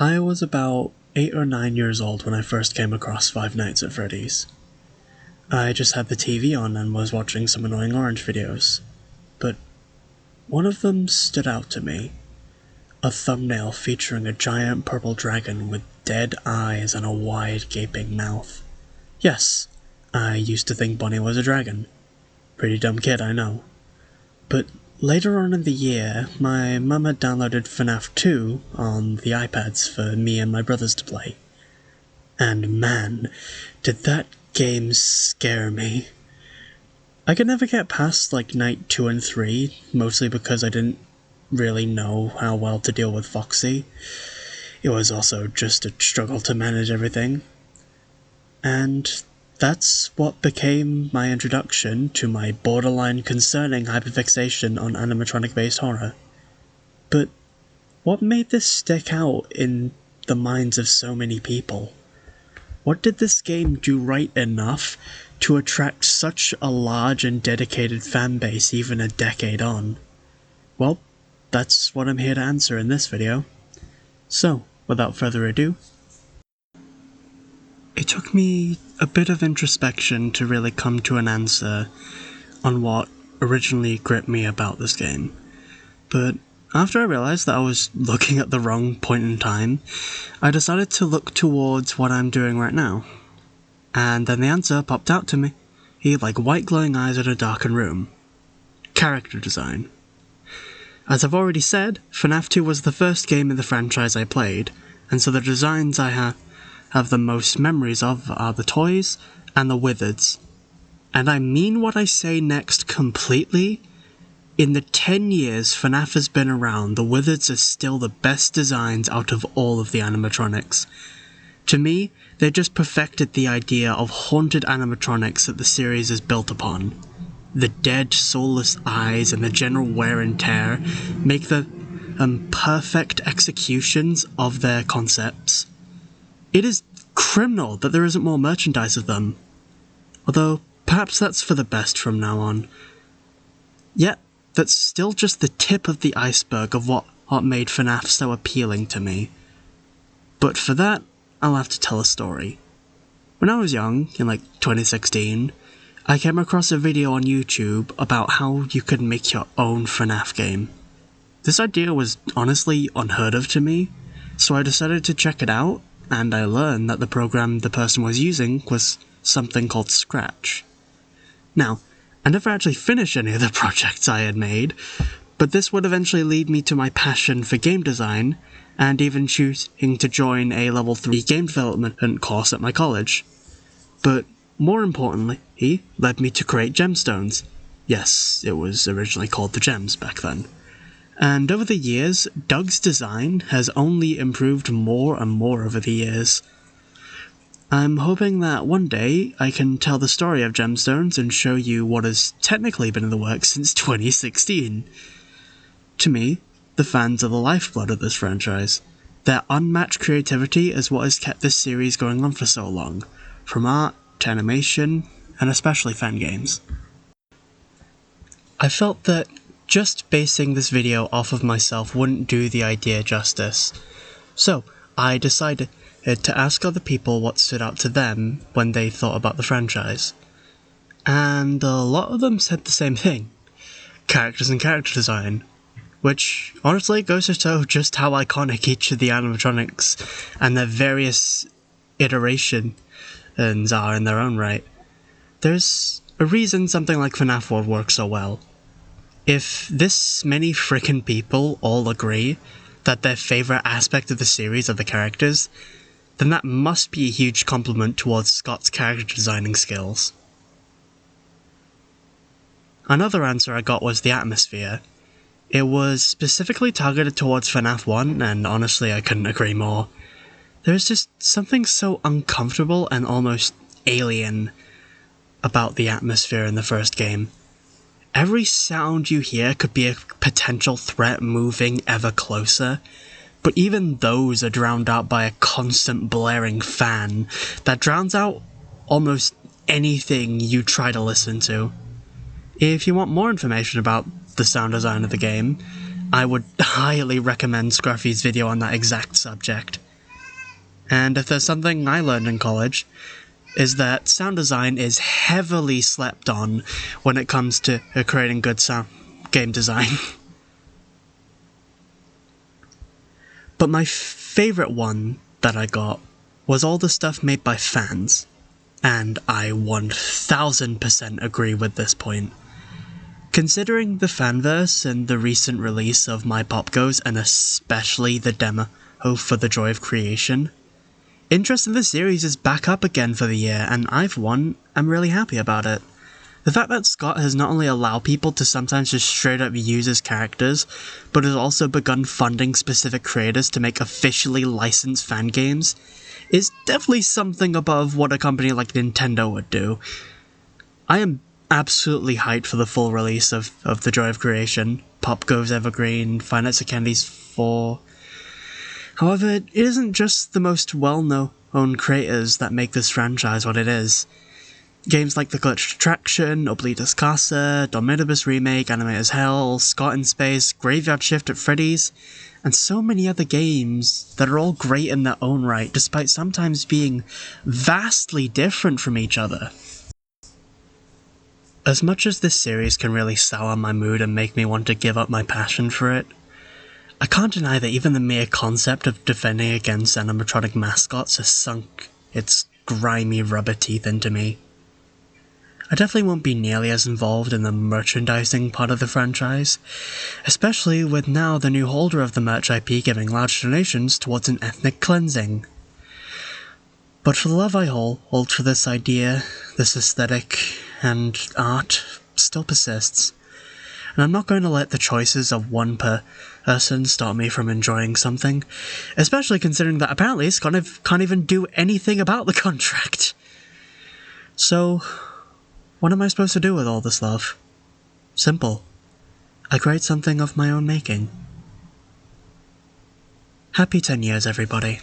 I was about 8 or 9 years old when I first came across Five Nights at Freddy's. I just had the TV on and was watching some annoying orange videos, but one of them stood out to me. A thumbnail featuring a giant purple dragon with dead eyes and a wide gaping mouth. Yes, I used to think Bonnie was a dragon. Pretty dumb kid, I know. But later on in the year, my mum had downloaded FNaF 2 on the iPads for me and my brothers to play. And man, did that game scare me. I could never get past night 2 and 3, mostly because I didn't really know how well to deal with Foxy. It was also just a struggle to manage everything. And that's what became my introduction to my borderline concerning hyperfixation on animatronic-based horror. But what made this stick out in the minds of so many people? What did this game do right enough to attract such a large and dedicated fanbase even a decade on? Well, that's what I'm here to answer in this video. So, without further ado, it took me a bit of introspection to really come to an answer on what originally gripped me about this game. But after I realised that I was looking at the wrong point in time, I decided to look towards what I'm doing right now. And then the answer popped out to me. He had white glowing eyes in a darkened room. Character design. As I've already said, FNaF 2 was the first game in the franchise I played, and so the designs I have the most memories of are the toys and the wizards. And I mean what I say next completely. In the 10 years FNaF has been around, the wizards are still the best designs out of all of the animatronics. To me, they just perfected the idea of haunted animatronics that the series is built upon. The dead, soulless eyes and the general wear and tear make the perfect executions of their concepts. It is criminal that there isn't more merchandise of them. Although, perhaps that's for the best from now on. Yet, that's still just the tip of the iceberg of what made FNaF so appealing to me. But for that, I'll have to tell a story. When I was young, in 2016, I came across a video on YouTube about how you could make your own FNaF game. This idea was honestly unheard of to me, so I decided to check it out, and I learned that the program the person was using was something called Scratch. Now, I never actually finished any of the projects I had made, but this would eventually lead me to my passion for game design, and even choosing to join a level 3 game development course at my college. But more importantly, he led me to create gemstones. Yes, it was originally called the gems back then. And over the years, Doug's design has only improved more and more over the years. I'm hoping that one day I can tell the story of gemstones and show you what has technically been in the works since 2016. To me, the fans are the lifeblood of this franchise. Their unmatched creativity is what has kept this series going on for so long, from art to animation, and especially fan games. I felt that just basing this video off of myself wouldn't do the idea justice, so I decided to ask other people what stood out to them when they thought about the franchise. And a lot of them said the same thing: characters and character design, which honestly goes to show just how iconic each of the animatronics and their various iterations are in their own right. There's a reason something like FNaF World works so well. If this many frickin' people all agree that their favourite aspect of the series are the characters, then that must be a huge compliment towards Scott's character designing skills. Another answer I got was the atmosphere. It was specifically targeted towards FNaF 1, and honestly I couldn't agree more. There's just something so uncomfortable and almost alien about the atmosphere in the first game. Every sound you hear could be a potential threat moving ever closer, but even those are drowned out by a constant blaring fan that drowns out almost anything you try to listen to. If you want more information about the sound design of the game, I would highly recommend Scruffy's video on that exact subject. And if there's something I learned in college, is that sound design is heavily slept on when it comes to creating good sound game design. But my favorite one that I got was all the stuff made by fans. And I 1000% agree with this point. Considering the fanverse and the recent release of My Pop Goes, and especially the demo for The Joy of Creation, interest in the series is back up again for the year, and I'm really happy about it. The fact that Scott has not only allowed people to sometimes just straight up use his characters, but has also begun funding specific creators to make officially licensed fan games, is definitely something above what a company like Nintendo would do. I am absolutely hyped for the full release of The Joy of Creation, Pop Goes Evergreen, Five Nights at Candy's 4. However, it isn't just the most well-known creators that make this franchise what it is. Games like The Glitched Attraction, Oblivious Casa, Dominibus Remake, Animator's Hell, Scott in Space, Graveyard Shift at Freddy's, and so many other games that are all great in their own right, despite sometimes being vastly different from each other. As much as this series can really sour my mood and make me want to give up my passion for it, I can't deny that even the mere concept of defending against animatronic mascots has sunk its grimy rubber teeth into me. I definitely won't be nearly as involved in the merchandising part of the franchise, especially with now the new holder of the merch IP giving large donations towards an ethnic cleansing. But for the love I hold for this idea, this aesthetic, and art still persists, and I'm not going to let the choices of one person stop me from enjoying something, especially considering that apparently Scott can't even do anything about the contract. So, what am I supposed to do with all this love? Simple. I create something of my own making. Happy 10 years, everybody.